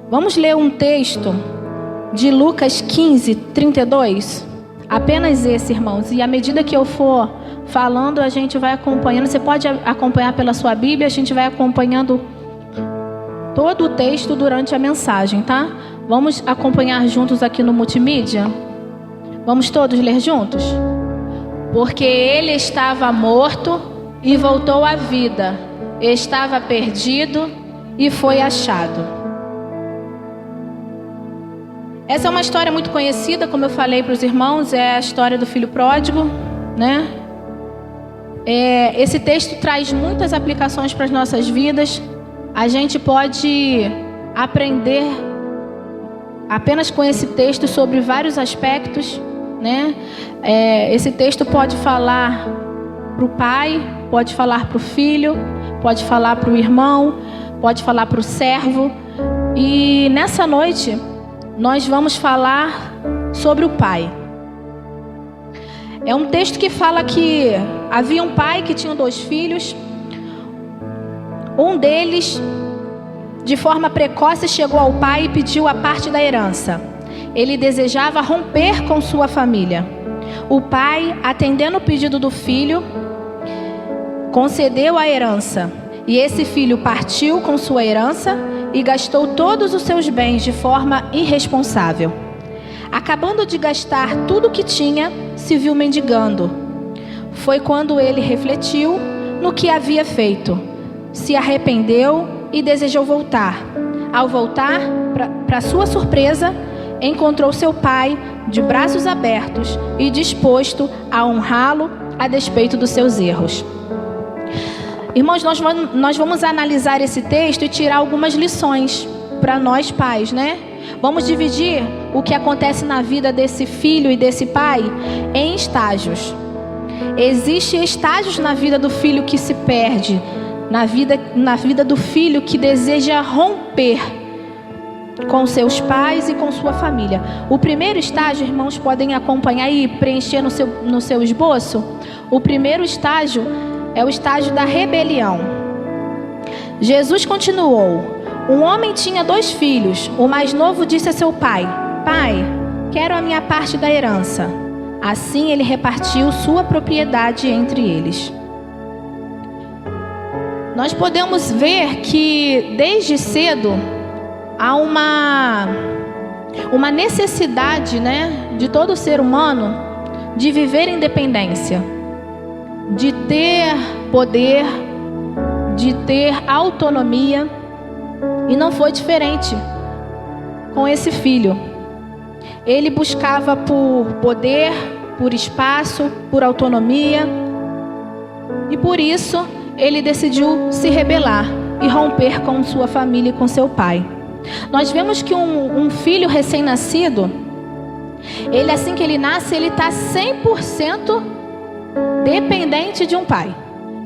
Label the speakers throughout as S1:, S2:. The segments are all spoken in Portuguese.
S1: Vamos ler um texto de Lucas 15, 32. Apenas esse, irmãos. E à medida que eu for falando, a gente vai acompanhando. Você pode acompanhar pela sua Bíblia. A gente vai acompanhando todo o texto durante a mensagem, tá? Vamos acompanhar juntos aqui no multimídia? Vamos todos ler juntos? Porque ele estava morto e voltou à vida. Estava perdido e foi achado. Essa é uma história muito conhecida, como eu falei para os irmãos, é a história do filho pródigo, né? Esse texto traz muitas aplicações para as nossas vidas. A gente pode aprender apenas com esse texto sobre vários aspectos, né? Esse texto pode falar para o pai, pode falar para o filho, pode falar para o irmão, pode falar para o servo. E nessa noite nós vamos falar sobre o pai. É um texto que fala que havia um pai que tinha 2 filhos. Um deles, de forma precoce, chegou ao pai e pediu a parte da herança. Ele desejava romper com sua família. O pai, atendendo o pedido do filho, concedeu a herança. E esse filho partiu com sua herança e gastou todos os seus bens de forma irresponsável. Acabando de gastar tudo o que tinha, se viu mendigando. Foi quando ele refletiu no que havia feito, se arrependeu e desejou voltar. Ao voltar, para sua surpresa, encontrou seu pai de braços abertos e disposto a honrá-lo a despeito dos seus erros. Irmãos, nós vamos analisar esse texto e tirar algumas lições para nós pais, né? Vamos dividir o que acontece na vida desse filho e desse pai em estágios. Existem estágios na vida do filho que se perde, na vida do filho que deseja romper com seus pais e com sua família. O primeiro estágio, irmãos, podem acompanhar e preencher no seu esboço. O primeiro estágio é o estágio da rebelião. Jesus continuou: um homem tinha 2 filhos. O mais novo disse a seu pai: pai, quero a minha parte da herança. Assim ele repartiu sua propriedade entre eles. Nós podemos ver que desde cedo há uma necessidade, né, de todo ser humano de viver independência, de ter poder, de ter autonomia. E não foi diferente com esse filho. Ele buscava por poder, por espaço, por autonomia. E por isso ele decidiu se rebelar e romper com sua família e com seu pai. Nós vemos que um filho recém-nascido, ele, assim que ele nasce, ele está 100% dependente de um pai.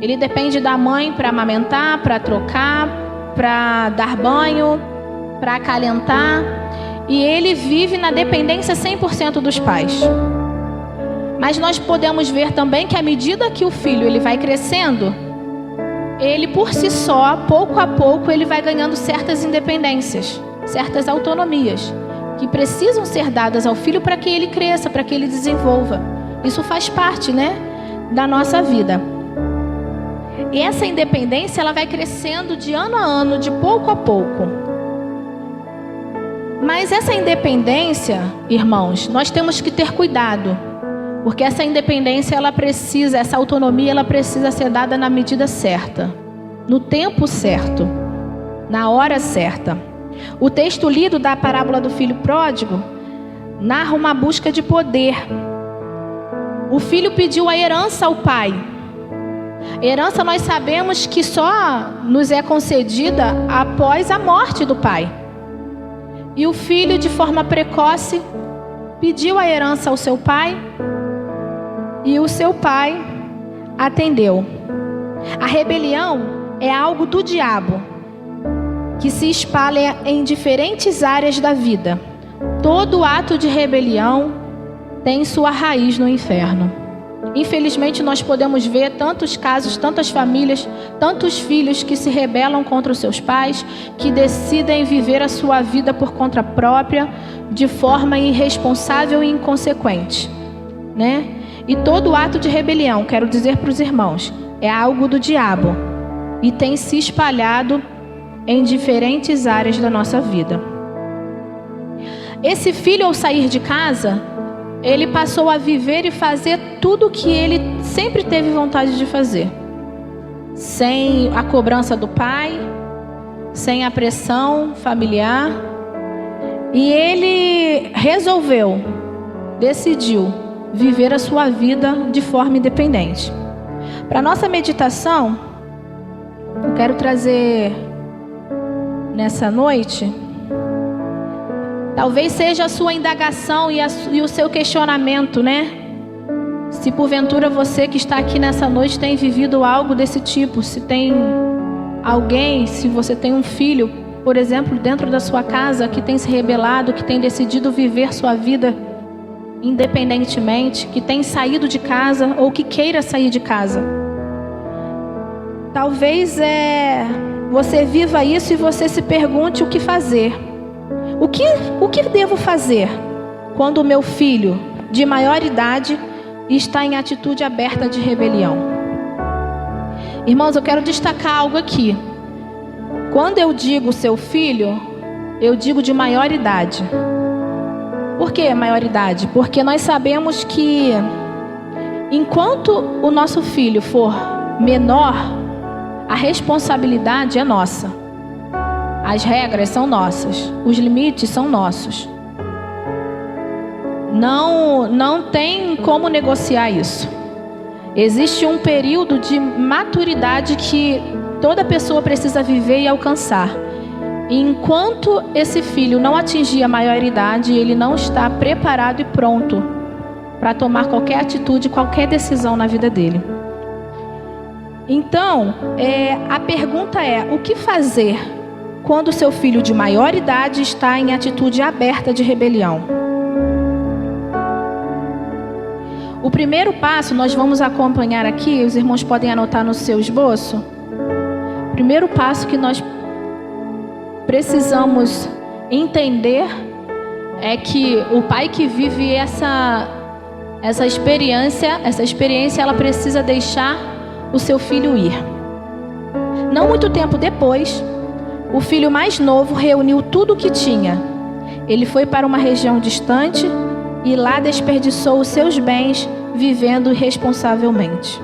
S1: Ele depende da mãe para amamentar, para trocar, para dar banho, para acalentar. E ele vive na dependência 100% dos pais. Mas nós podemos ver também que à medida que o filho ele vai crescendo, ele por si só, pouco a pouco, ele vai ganhando certas independências, certas autonomias que precisam ser dadas ao filho para que ele cresça, para que ele desenvolva. Isso faz parte, né, da nossa vida. E essa independência, ela vai crescendo de ano a ano, de pouco a pouco. Mas essa independência, irmãos, nós temos que ter cuidado. Porque essa independência, essa autonomia, ela precisa ser dada na medida certa, no tempo certo, na hora certa. O texto lido da parábola do filho pródigo narra uma busca de poder. O filho pediu a herança ao pai. Herança nós sabemos que só nos é concedida após a morte do pai. E o filho, de forma precoce, pediu a herança ao seu pai. E o seu pai atendeu. A rebelião é algo do diabo, que se espalha em diferentes áreas da vida. Todo ato de rebelião tem sua raiz no inferno. Infelizmente, nós podemos ver tantos casos, tantas famílias, tantos filhos que se rebelam contra os seus pais, que decidem viver a sua vida por conta própria, de forma irresponsável e inconsequente, né? E todo ato de rebelião, quero dizer para os irmãos, é algo do diabo e tem se espalhado em diferentes áreas da nossa vida. Esse filho, ao sair de casa, ele passou a viver e fazer tudo o que ele sempre teve vontade de fazer, sem a cobrança do pai, sem a pressão familiar. E ele decidiu viver a sua vida de forma independente. Para nossa meditação, eu quero trazer nessa noite, talvez seja a sua indagação e o seu questionamento, né? Se porventura você que está aqui nessa noite tem vivido algo desse tipo, se tem alguém, se você tem um filho, por exemplo, dentro da sua casa que tem se rebelado, que tem decidido viver sua vida independentemente, que tem saído de casa ou que queira sair de casa. Talvez você viva isso e você se pergunte o que fazer. O que devo fazer quando o meu filho de maior idade está em atitude aberta de rebelião? Irmãos, eu quero destacar algo aqui. Quando eu digo seu filho, eu digo de maior idade. Por que maior idade? Porque nós sabemos que enquanto o nosso filho for menor, a responsabilidade é nossa. As regras são nossas, os limites são nossos. Não tem como negociar isso. Existe um período de maturidade que toda pessoa precisa viver e alcançar. E enquanto esse filho não atingir a maioridade, ele não está preparado e pronto para tomar qualquer atitude, qualquer decisão na vida dele. Então, a pergunta é: o que fazer quando o seu filho de maior idade está em atitude aberta de rebelião? O primeiro passo, nós vamos acompanhar aqui, os irmãos podem anotar no seu esboço. O primeiro passo que nós precisamos entender é que o pai que vive essa experiência, ela precisa deixar o seu filho ir. Não muito tempo depois, o filho mais novo reuniu tudo o que tinha. Ele foi para uma região distante e lá desperdiçou os seus bens vivendo irresponsavelmente.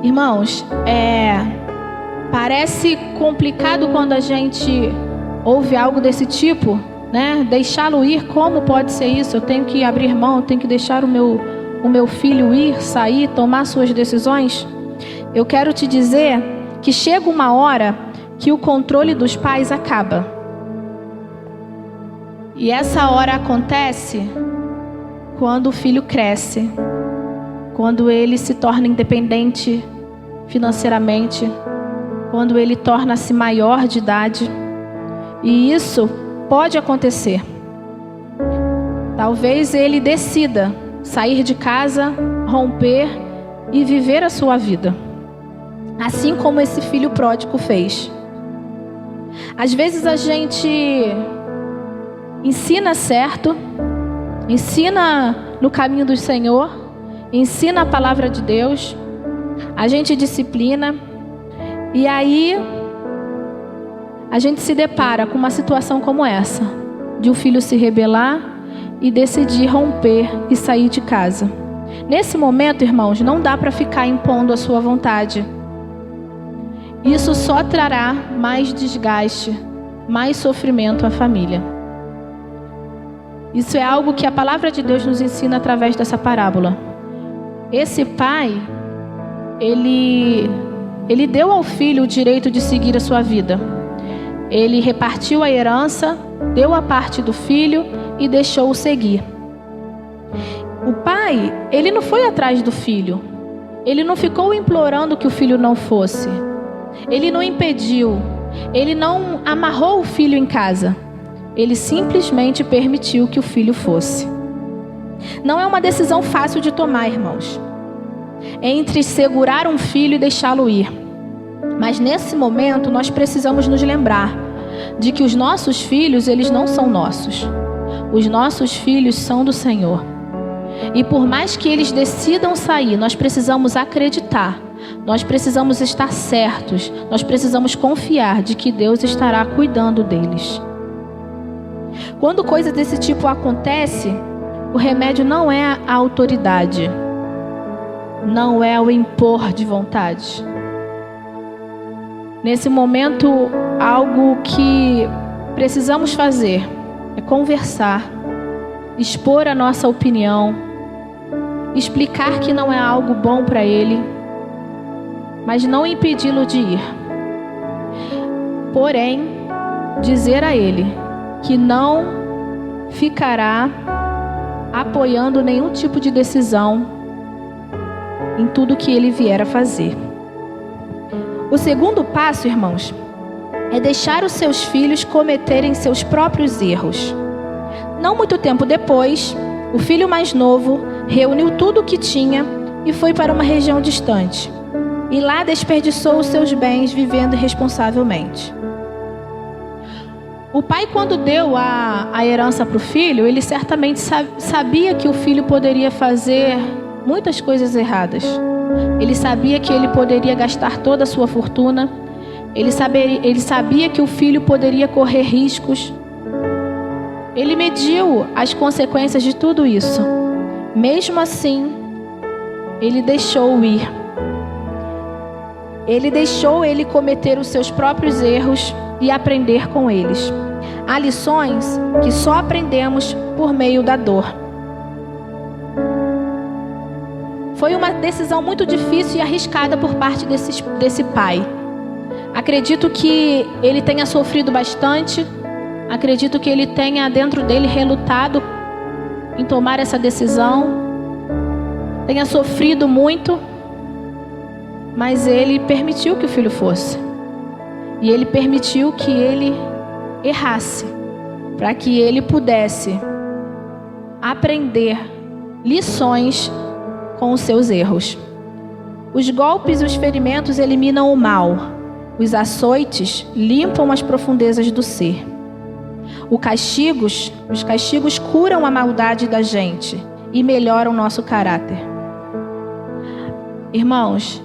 S1: Irmãos, parece complicado quando a gente ouve algo desse tipo, né? Deixá-lo ir, como pode ser isso? Eu tenho que abrir mão, eu tenho que deixar o meu filho ir, sair, tomar suas decisões? Eu quero te dizer que chega uma hora que o controle dos pais acaba. E essa hora acontece quando o filho cresce, quando ele se torna independente financeiramente, quando ele torna-se maior de idade. E isso pode acontecer. Talvez ele decida sair de casa, romper e viver a sua vida, assim como esse filho pródigo fez. Às vezes a gente ensina certo, ensina no caminho do Senhor, ensina a palavra de Deus, a gente disciplina, e aí a gente se depara com uma situação como essa, de um filho se rebelar e decidir romper e sair de casa. Nesse momento, irmãos, não dá para ficar impondo a sua vontade. Isso só trará mais desgaste, mais sofrimento à família. Isso é algo que a palavra de Deus nos ensina através dessa parábola. Esse pai, ele deu ao filho o direito de seguir a sua vida. Ele repartiu a herança, deu a parte do filho e deixou-o seguir. O pai, ele não foi atrás do filho. Ele não ficou implorando que o filho não fosse. Ele não impediu. Ele não amarrou o filho em casa. Ele simplesmente permitiu que o filho fosse. Não é uma decisão fácil de tomar, irmãos, entre segurar um filho e deixá-lo ir. Mas nesse momento nós precisamos nos lembrar de que os nossos filhos, eles não são nossos. Os nossos filhos são do Senhor. E por mais que eles decidam sair, nós precisamos acreditar, nós precisamos estar certos, nós precisamos confiar de que Deus estará cuidando deles. Quando coisas desse tipo acontecem, o remédio não é a autoridade, não é o impor de vontade. Nesse momento, algo que precisamos fazer é conversar, expor a nossa opinião, explicar que não é algo bom para ele, mas não impedi-lo de ir. Porém, dizer a ele que não ficará apoiando nenhum tipo de decisão em tudo que ele vier a fazer. O segundo passo, irmãos, é deixar os seus filhos cometerem seus próprios erros. Não muito tempo depois, o filho mais novo reuniu tudo o que tinha e foi para uma região distante. E lá desperdiçou os seus bens vivendo irresponsavelmente. O pai, quando deu a herança para o filho, ele certamente sabia que o filho poderia fazer muitas coisas erradas. Ele sabia que ele poderia gastar toda a sua fortuna. Ele sabia que o filho poderia correr riscos. Ele mediu as consequências de tudo isso. Mesmo assim, ele deixou ir. Ele deixou ele cometer os seus próprios erros e aprender com eles. Há lições que só aprendemos por meio da dor. Foi uma decisão muito difícil e arriscada por parte desse pai. Acredito que ele tenha sofrido bastante. Acredito que ele tenha dentro dele relutado em tomar essa decisão. Tenha sofrido muito. Mas ele permitiu que o filho fosse. E ele permitiu que ele errasse, para que ele pudesse aprender lições com os seus erros. Os golpes e os ferimentos eliminam o mal. Os açoites limpam as profundezas do ser. Os castigos curam a maldade da gente e melhoram o nosso caráter. Irmãos,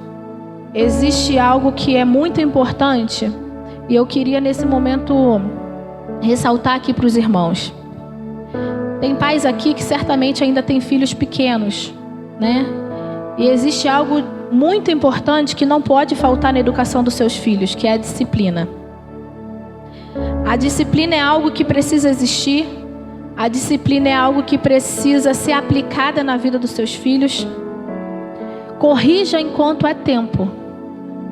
S1: existe algo que é muito importante e eu queria nesse momento ressaltar aqui para os irmãos. Tem pais aqui que certamente ainda têm filhos pequenos, né? E existe algo muito importante que não pode faltar na educação dos seus filhos, que é a disciplina. A disciplina é algo que precisa existir. A disciplina é algo que precisa ser aplicada na vida dos seus filhos. Corrija enquanto é tempo,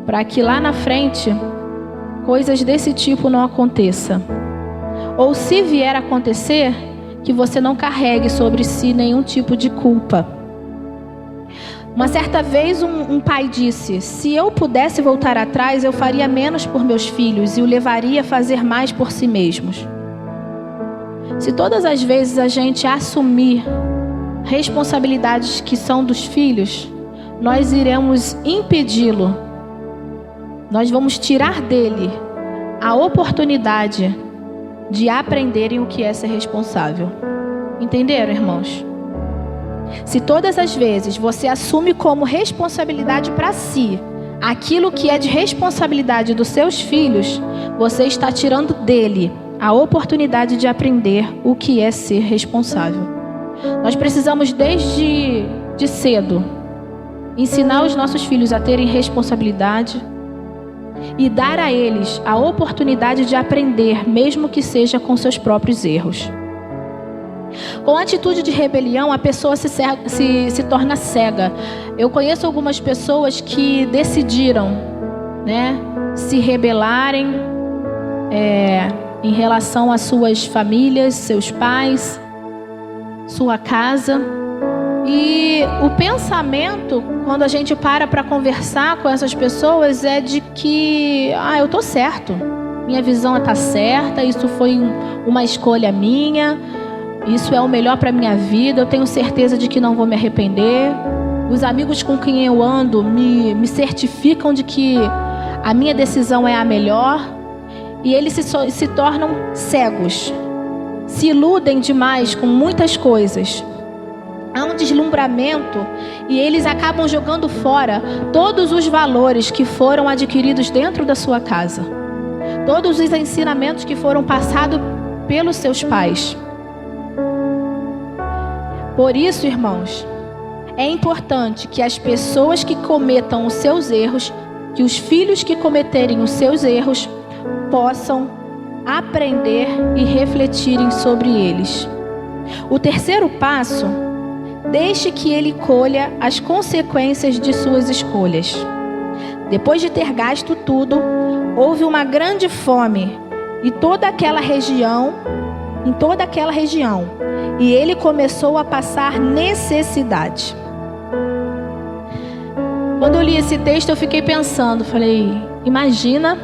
S1: para que lá na frente coisas desse tipo não aconteçam. Ou se vier a acontecer, que você não carregue sobre si nenhum tipo de culpa. Uma certa vez um pai disse: se eu pudesse voltar atrás, eu faria menos por meus filhos e o levaria a fazer mais por si mesmos. Se todas as vezes a gente assumir responsabilidades que são dos filhos, nós iremos impedi-lo. Nós vamos tirar dele a oportunidade de aprenderem o que é ser responsável. Entenderam, irmãos? Se todas as vezes você assume como responsabilidade para si aquilo que é de responsabilidade dos seus filhos, você está tirando dele a oportunidade de aprender o que é ser responsável. Nós precisamos desde cedo ensinar os nossos filhos a terem responsabilidade e dar a eles a oportunidade de aprender, mesmo que seja com seus próprios erros. Com a atitude de rebelião, a pessoa se torna cega. Eu conheço algumas pessoas que decidiram, se rebelarem em relação às suas famílias, seus pais, sua casa. E o pensamento, quando a gente para conversar com essas pessoas, é de que eu estou certo, minha visão está certa, isso foi uma escolha minha. Isso é o melhor para minha vida, eu tenho certeza de que não vou me arrepender. Os amigos com quem eu ando me certificam de que a minha decisão é a melhor. E eles se tornam cegos, se iludem demais com muitas coisas. Há um deslumbramento e eles acabam jogando fora todos os valores que foram adquiridos dentro da sua casa. Todos os ensinamentos que foram passados pelos seus pais. Por isso, irmãos, é importante que as pessoas que cometam os seus erros, que os filhos que cometerem os seus erros, possam aprender e refletirem sobre eles. O terceiro passo, deixe que ele colha as consequências de suas escolhas. Depois de ter gasto tudo, houve uma grande fome em toda aquela região, e ele começou a passar necessidade. Quando eu li esse texto, eu fiquei pensando, falei, imagina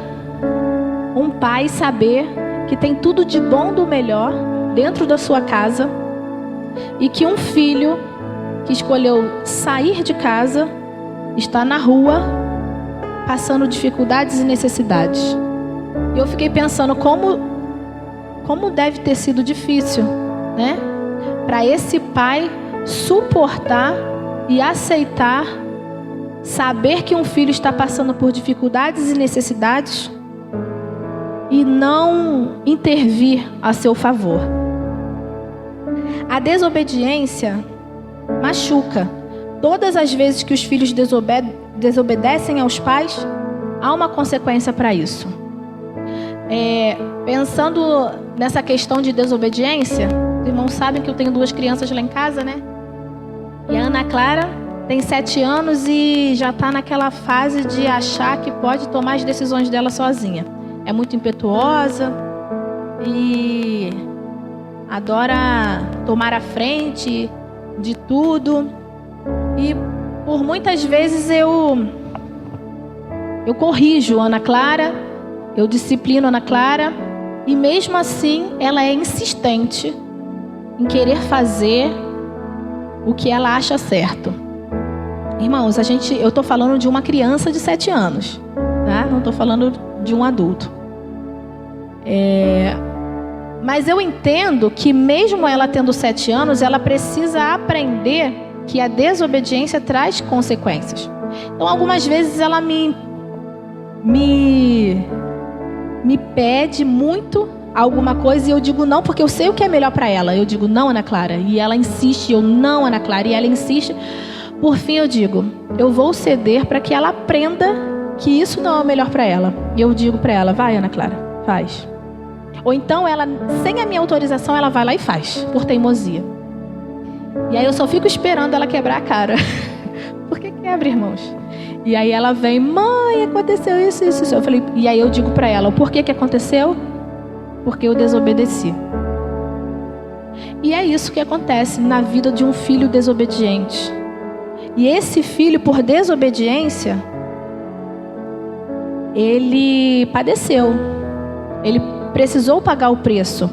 S1: um pai saber que tem tudo de bom do melhor dentro da sua casa e que um filho que escolheu sair de casa está na rua passando dificuldades e necessidades. E eu fiquei pensando como deve ter sido difícil, né? Para esse pai suportar e aceitar saber que um filho está passando por dificuldades e necessidades e não intervir a seu favor. A desobediência machuca. Todas as vezes que os filhos desobedecem aos pais, há uma consequência para isso. Pensando nessa questão de desobediência, os irmãos sabem que eu tenho 2 crianças lá em casa, né? E a Ana Clara tem 7 anos e já está naquela fase de achar que pode tomar as decisões dela sozinha. É muito impetuosa e adora tomar a frente de tudo. E por muitas vezes eu corrijo a Ana Clara, eu disciplino a Ana Clara, e mesmo assim ela é insistente em querer fazer o que ela acha certo. Irmãos, eu estou falando de uma criança de 7 anos, tá? Não estou falando de um adulto. Mas eu entendo que mesmo ela tendo 7 anos, ela precisa aprender que a desobediência traz consequências. Então, algumas vezes ela me pede muito alguma coisa e eu digo não, porque eu sei o que é melhor para ela. Eu digo não, Ana Clara, e ela insiste, eu não, Ana Clara, e ela insiste. Por fim, eu digo, eu vou ceder para que ela aprenda que isso não é o melhor para ela. E eu digo para ela, vai, Ana Clara, faz. Ou então ela, sem a minha autorização, ela vai lá e faz, por teimosia. E aí eu só fico esperando ela quebrar a cara. Por que quebra, irmãos? E aí ela vem, mãe, aconteceu isso. Eu falei, e aí eu digo para ela, o porquê que aconteceu? Porque eu desobedeci. E é isso que acontece na vida de um filho desobediente. E esse filho, por desobediência, ele padeceu. Ele precisou pagar o preço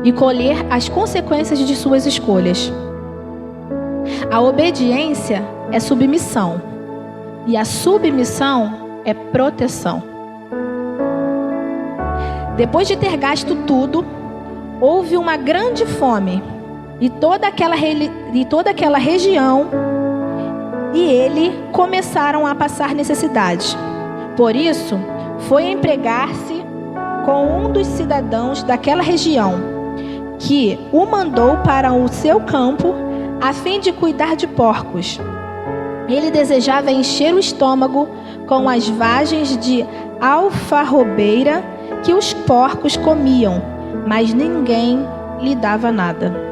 S1: e colher as consequências de suas escolhas. A obediência é submissão. E a submissão é proteção. Depois de ter gasto tudo, houve uma grande fome e toda aquela região e ele começaram a passar necessidade. Por isso, foi empregar-se com um dos cidadãos daquela região, que o mandou para o seu campo a fim de cuidar de porcos. Ele desejava encher o estômago com as vagens de alfarrobeira que os porcos comiam, mas ninguém lhe dava nada.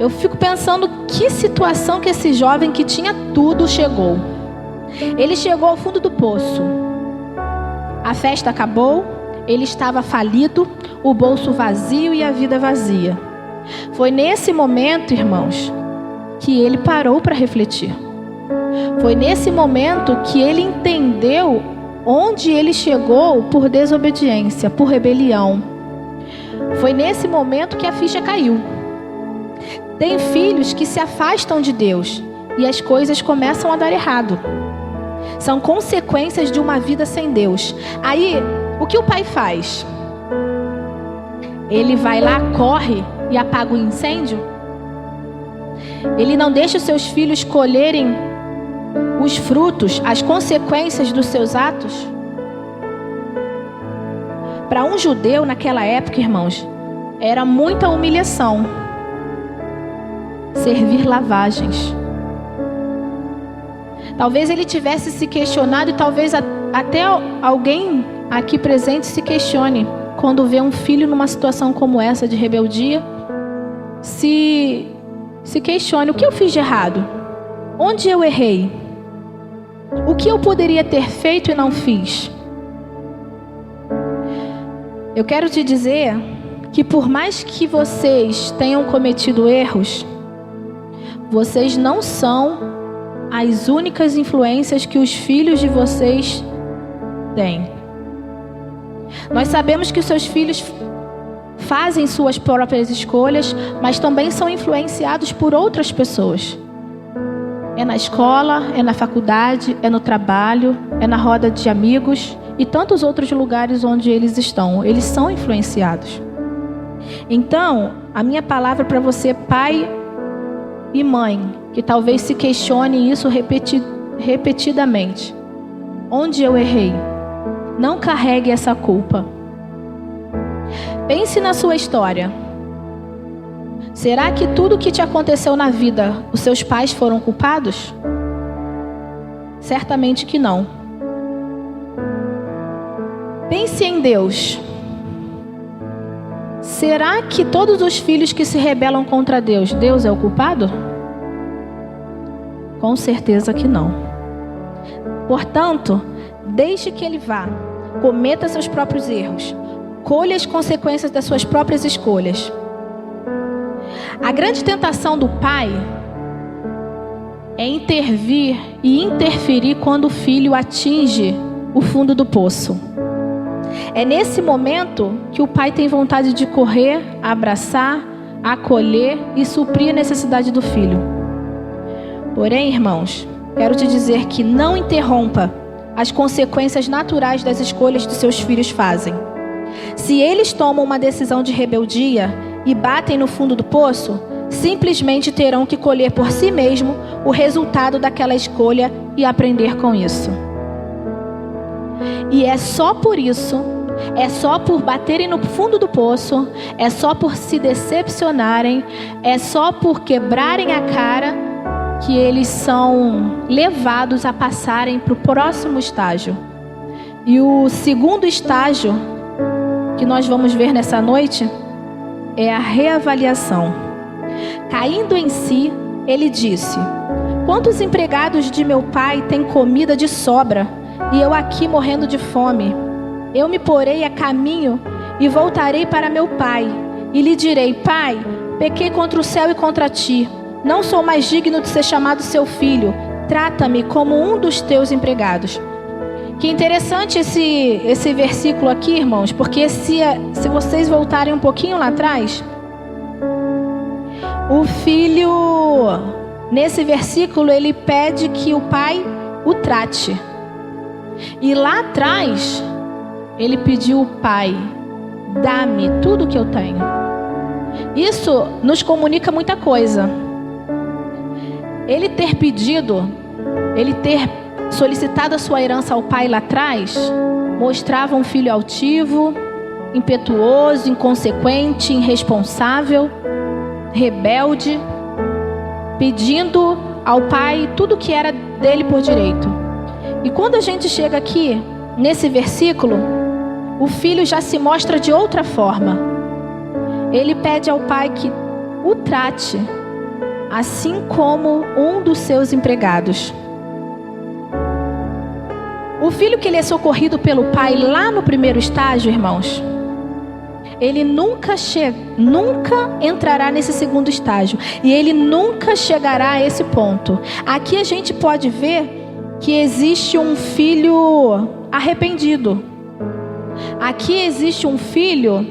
S1: Eu fico pensando que situação que esse jovem que tinha tudo chegou. Ele chegou ao fundo do poço. A festa acabou, ele estava falido, o bolso vazio e a vida vazia. Foi nesse momento, irmãos, que ele parou para refletir. Foi nesse momento que ele entendeu onde ele chegou por desobediência, por rebelião. Foi nesse momento que a ficha caiu. Tem filhos que se afastam de Deus e as coisas começam a dar errado. São consequências de uma vida sem Deus. Aí, o que o pai faz? Ele vai lá, corre e apaga o incêndio? Ele não deixa os seus filhos colherem os frutos, as consequências dos seus atos? Para um judeu naquela época, irmãos, era muita humilhação servir lavagens. Talvez ele tivesse se questionado e talvez até alguém aqui presente se questione quando vê um filho numa situação como essa de rebeldia. Se questione: o que eu fiz de errado? Onde eu errei? O que eu poderia ter feito e não fiz? Eu quero te dizer que por mais que vocês tenham cometido erros, vocês não são as únicas influências que os filhos de vocês têm. Nós sabemos que os seus filhos fazem suas próprias escolhas, mas também são influenciados por outras pessoas. É na escola, é na faculdade, é no trabalho, é na roda de amigos e tantos outros lugares onde eles estão. Eles são influenciados. Então, a minha palavra para você, pai e mãe, que talvez se questione isso repetidamente: onde eu errei? Não carregue essa culpa. Pense na sua história. Será que tudo que te aconteceu na vida, os seus pais foram culpados? Certamente que não. Pense em Deus. Será que todos os filhos que se rebelam contra Deus, Deus é o culpado? Com certeza que não. Portanto, deixe que ele vá, cometa seus próprios erros, colha as consequências das suas próprias escolhas. A grande tentação do pai é intervir e interferir quando o filho atinge o fundo do poço. É nesse momento que o pai tem vontade de correr, abraçar, acolher e suprir a necessidade do filho. Porém, irmãos, quero te dizer que não interrompa as consequências naturais das escolhas que seus filhos fazem. Se eles tomam uma decisão de rebeldia e batem no fundo do poço, simplesmente terão que colher por si mesmo o resultado daquela escolha e aprender com isso. E é só por isso, é só por baterem no fundo do poço, é só por se decepcionarem, é só por quebrarem a cara que eles são levados a passarem para o próximo estágio. E o segundo estágio que nós vamos ver nessa noite é a reavaliação. Caindo em si, ele disse: quantos empregados de meu pai têm comida de sobra e eu aqui morrendo de fome? Eu me porei a caminho e voltarei para meu pai e lhe direi: pai, pequei contra o céu e contra ti. Não sou mais digno de ser chamado seu filho. Trata-me como um dos teus empregados. Que interessante esse versículo aqui, irmãos, porque se vocês voltarem um pouquinho lá atrás, o filho, nesse versículo, ele pede que o pai o trate. E lá atrás, ele pediu: pai, dá-me tudo que eu tenho. Isso nos comunica muita coisa. Ele ter pedido, ele ter solicitado a sua herança ao pai lá atrás, mostrava um filho altivo, impetuoso, inconsequente, irresponsável, rebelde, pedindo ao pai tudo que era dele por direito. E quando a gente chega aqui, nesse versículo, o filho já se mostra de outra forma. Ele pede ao pai que o trate, assim como um dos seus empregados. O filho que ele é socorrido pelo pai lá no primeiro estágio, irmãos, ele nunca entrará nesse segundo estágio. E ele nunca chegará a esse ponto. Aqui a gente pode ver que existe um filho arrependido. Aqui existe um filho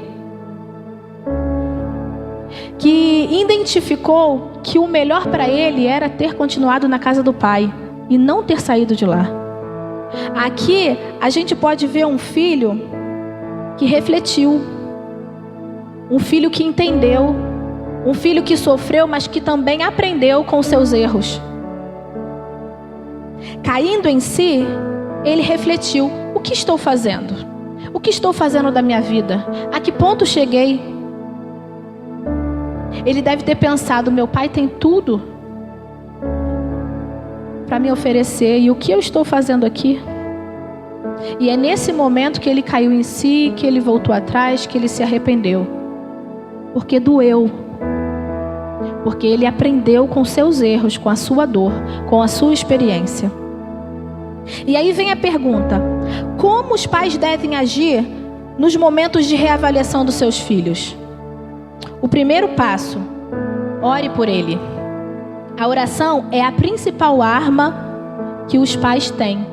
S1: que identificou que o melhor para ele era ter continuado na casa do pai e não ter saído de lá. Aqui a gente pode ver um filho que refletiu, um filho que entendeu, um filho que sofreu, mas que também aprendeu com seus erros. Caindo em si, ele refletiu: o que estou fazendo? O que estou fazendo da minha vida? A que ponto cheguei? Ele deve ter pensado: meu pai tem tudo para me oferecer, e o que eu estou fazendo aqui? E é nesse momento que ele caiu em si, que ele voltou atrás, que ele se arrependeu. Porque doeu. Porque ele aprendeu com seus erros, com a sua dor, com a sua experiência. E aí vem a pergunta: como os pais devem agir nos momentos de reavaliação dos seus filhos? O primeiro passo: ore por ele. A oração é a principal arma que os pais têm.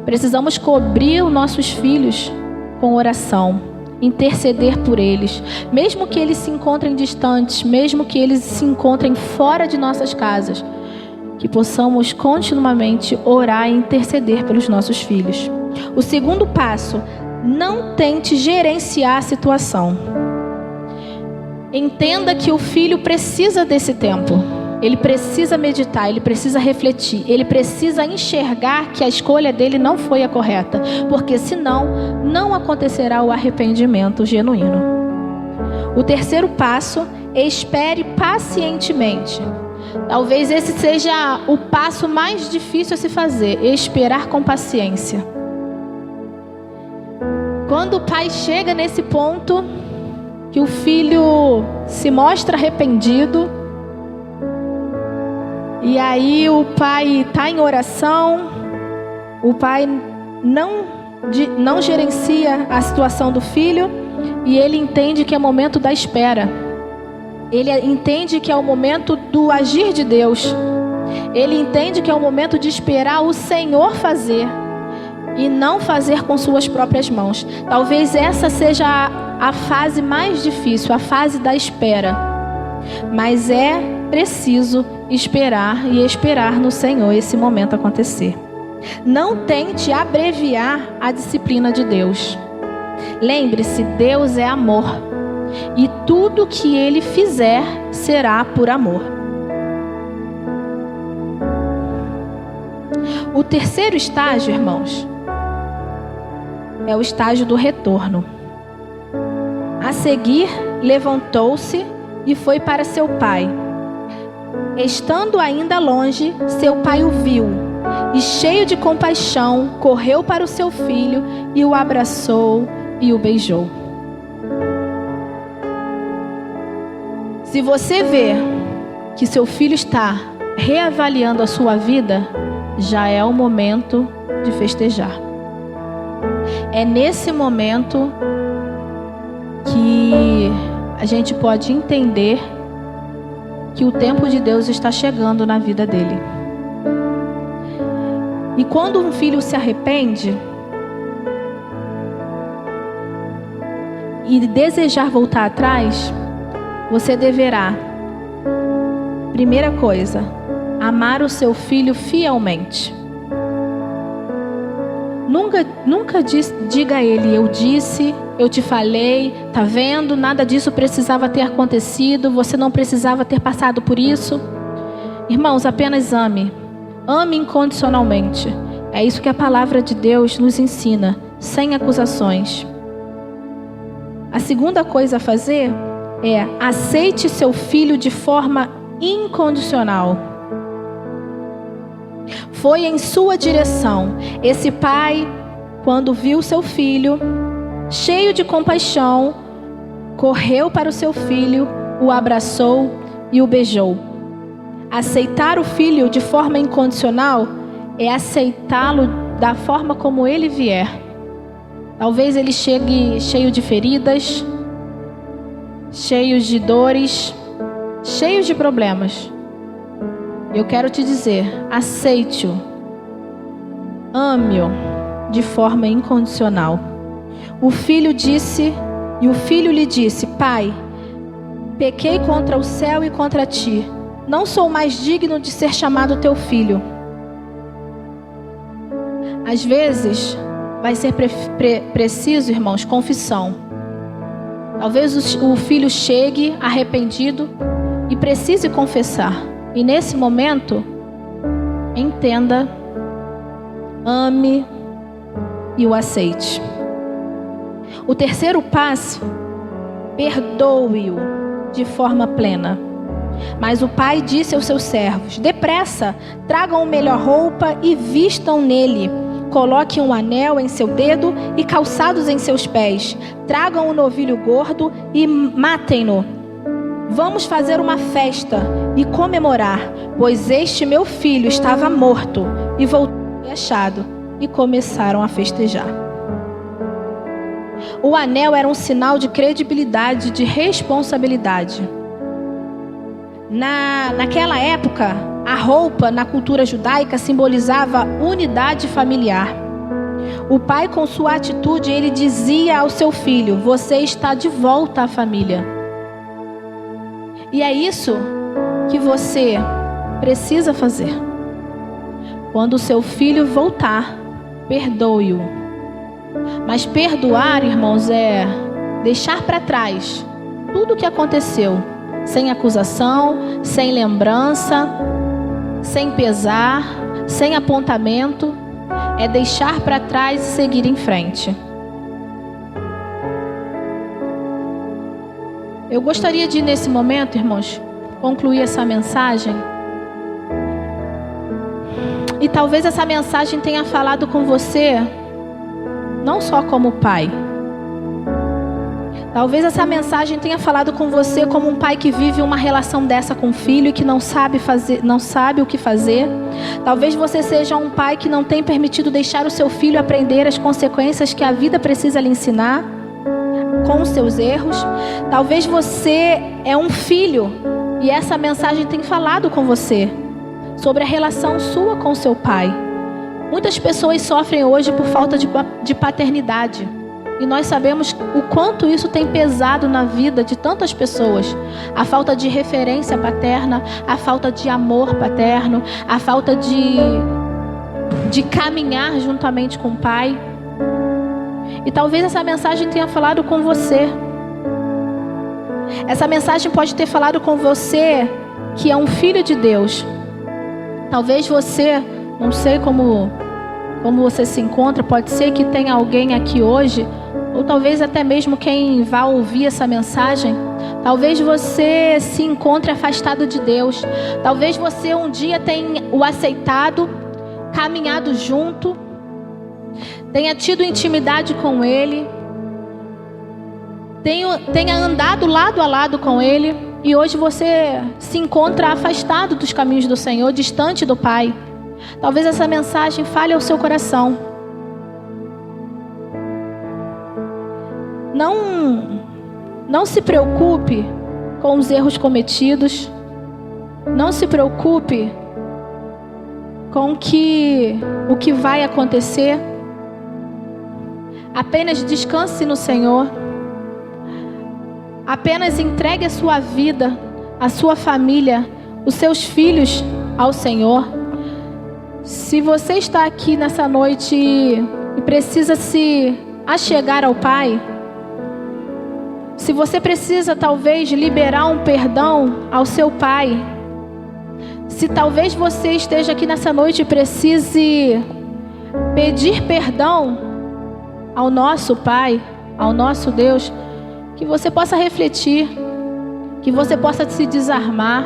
S1: Precisamos cobrir os nossos filhos com oração, interceder por eles, mesmo que eles se encontrem distantes, mesmo que eles se encontrem fora de nossas casas, que possamos continuamente orar e interceder pelos nossos filhos. O segundo passo: não tente gerenciar a situação. Entenda que o filho precisa desse tempo. Ele precisa meditar, ele precisa refletir, ele precisa enxergar que a escolha dele não foi a correta, porque senão não acontecerá o arrependimento genuíno. O terceiro passo: espere pacientemente. Talvez esse seja o passo mais difícil a se fazer: esperar com paciência. Quando o pai chega nesse ponto que o filho se mostra arrependido, e aí o pai está em oração, o pai não gerencia a situação do filho, e ele entende que é momento da espera. Ele entende que é o momento do agir de Deus. Ele entende que é o momento de esperar o Senhor fazer e não fazer com suas próprias mãos. Talvez essa seja a fase mais difícil, a fase da espera. Mas é preciso esperar e esperar no Senhor esse momento acontecer. Não tente abreviar a disciplina de Deus. Lembre-se, Deus é amor. E tudo que Ele fizer será por amor. O terceiro estágio, irmãos, é o estágio do retorno. A seguir, levantou-se e foi para seu pai. Estando ainda longe, seu pai o viu e, cheio de compaixão, correu para o seu filho e o abraçou e o beijou. Se você vê que seu filho está reavaliando a sua vida, já é o momento de festejar. É nesse momento que a gente pode entender que o tempo de Deus está chegando na vida dele. E quando um filho se arrepende e desejar voltar atrás, você deverá, primeira coisa, amar o seu filho fielmente. Nunca diga a ele: eu disse, eu te falei, tá vendo? Nada disso precisava ter acontecido, você não precisava ter passado por isso. Irmãos, apenas ame. Ame incondicionalmente. É isso que a palavra de Deus nos ensina, sem acusações. A segunda coisa a fazer é: aceite seu filho de forma incondicional. Foi em sua direção. Esse pai, quando viu seu filho, cheio de compaixão, correu para o seu filho, o abraçou e o beijou. Aceitar o filho de forma incondicional é aceitá-lo da forma como ele vier. Talvez ele chegue cheio de feridas, cheio de dores, cheio de problemas. Eu quero te dizer: aceite-o, ame-o de forma incondicional. O filho lhe disse: pai, Pequei contra o céu e contra ti. Não sou mais digno de ser chamado teu filho. Às vezes, vai ser preciso, irmãos, confissão. Talvez o filho chegue arrependido e precise confessar. E nesse momento, entenda, ame e o aceite. O terceiro passo, perdoe-o de forma plena. Mas o pai disse aos seus servos: depressa, tragam melhor roupa e vistam nele. Coloquem um anel em seu dedo e calçados em seus pés. Tragam um novilho gordo e matem-no. Vamos fazer uma festa e comemorar, pois este meu filho estava morto e voltou achado. E começaram a festejar. O anel era um sinal de credibilidade, de responsabilidade. Naquela época, a roupa na cultura judaica simbolizava unidade familiar. O pai, com sua atitude, ele dizia ao seu filho: você está de volta à família. E é isso que você precisa fazer. Quando o seu filho voltar, perdoe-o. Mas perdoar, irmãos, é deixar para trás tudo o que aconteceu, sem acusação, sem lembrança, sem pesar, sem apontamento. É deixar para trás e seguir em frente. Eu gostaria de, nesse momento, irmãos, concluir essa mensagem. E talvez essa mensagem tenha falado com você, não só como pai. Talvez essa mensagem tenha falado com você como um pai que vive uma relação dessa com o filho e que não sabe o que fazer. Talvez você seja um pai que não tem permitido deixar o seu filho aprender as consequências que a vida precisa lhe ensinar com os seus erros. Talvez você é um filho e essa mensagem tem falado com você sobre a relação sua com seu pai. Muitas pessoas sofrem hoje por falta de paternidade. E nós sabemos o quanto isso tem pesado na vida de tantas pessoas. A falta de referência paterna, a falta de amor paterno, a falta de caminhar juntamente com o pai. E talvez essa mensagem tenha falado com você. Essa mensagem pode ter falado com você que é um filho de Deus. Talvez você, não sei como você se encontra, pode ser que tenha alguém aqui hoje, ou talvez até mesmo quem vá ouvir essa mensagem, talvez você se encontre afastado de Deus. Talvez você um dia tenha o aceitado, caminhado junto, tenha tido intimidade com Ele, tenha andado lado a lado com Ele, e hoje você se encontra afastado dos caminhos do Senhor, distante do Pai. Talvez essa mensagem fale ao seu coração. Não se preocupe com os erros cometidos. Não se preocupe com o que vai acontecer. Apenas descanse no Senhor. Apenas entregue a sua vida, a sua família, os seus filhos ao Senhor. Se você está aqui nessa noite e precisa se achegar ao Pai, se você precisa talvez liberar um perdão ao seu pai, se talvez você esteja aqui nessa noite e precise pedir perdão ao nosso Pai, ao nosso Deus, que você possa refletir, que você possa se desarmar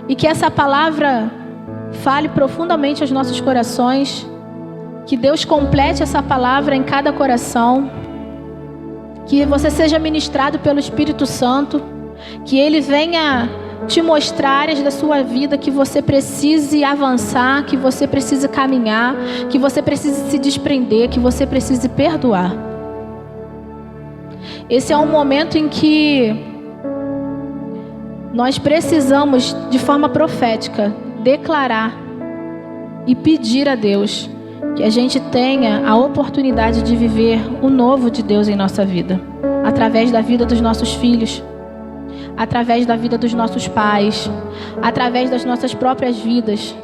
S1: e que essa palavra fale profundamente aos nossos corações, que Deus complete essa palavra em cada coração, que você seja ministrado pelo Espírito Santo, que Ele venha te mostrar áreas da sua vida que você precise avançar, que você precise caminhar, que você precise se desprender, que você precise perdoar. Esse é um momento em que nós precisamos, de forma profética, declarar e pedir a Deus que a gente tenha a oportunidade de viver o novo de Deus em nossa vida, através da vida dos nossos filhos, através da vida dos nossos pais, através das nossas próprias vidas.